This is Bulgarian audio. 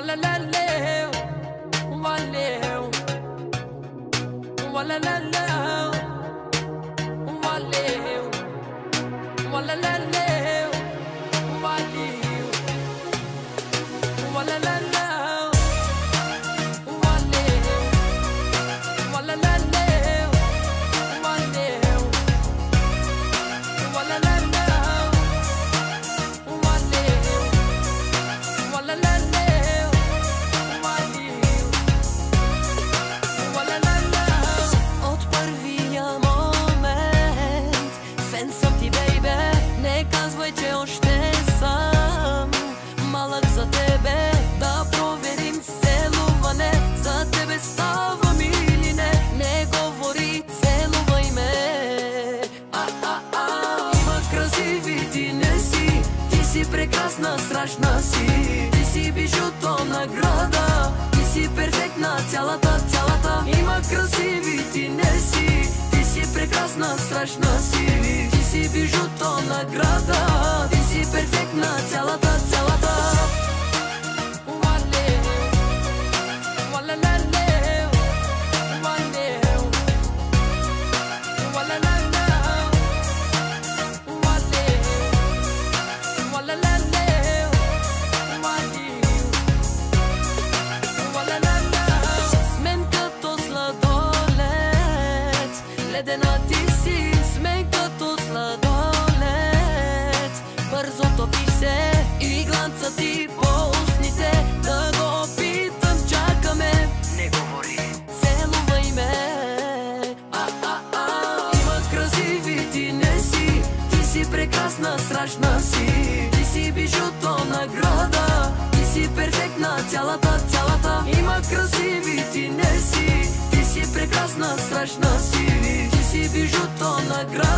Walaleleu, waleu, walaleleu, waleu, walaleleu, waleu, walaleleu, waleu, walaleleu, waleu, walaleleu, waleu, walaleleu. Прекрасна, страшна си, ти си бижуто, награда, ти си перфектна, цялата. Има красиви, ти не си, ти си прекрасна, страшна си, ти си бижуто, награда, ти си перфектна, цялата. Ледена ти си, смен като сладолед. Бързо топиш се и гланца ти по устните. Да го опитам, чакаме. Не говори, целувай ме. Има красиви, ти не си, ти си прекрасна, страшна си, ти си бижуто, награда, ти си перфектна, цялата. Има красиви, ти не си, ти си прекрасна, страшна си, ти си бижуто, награда.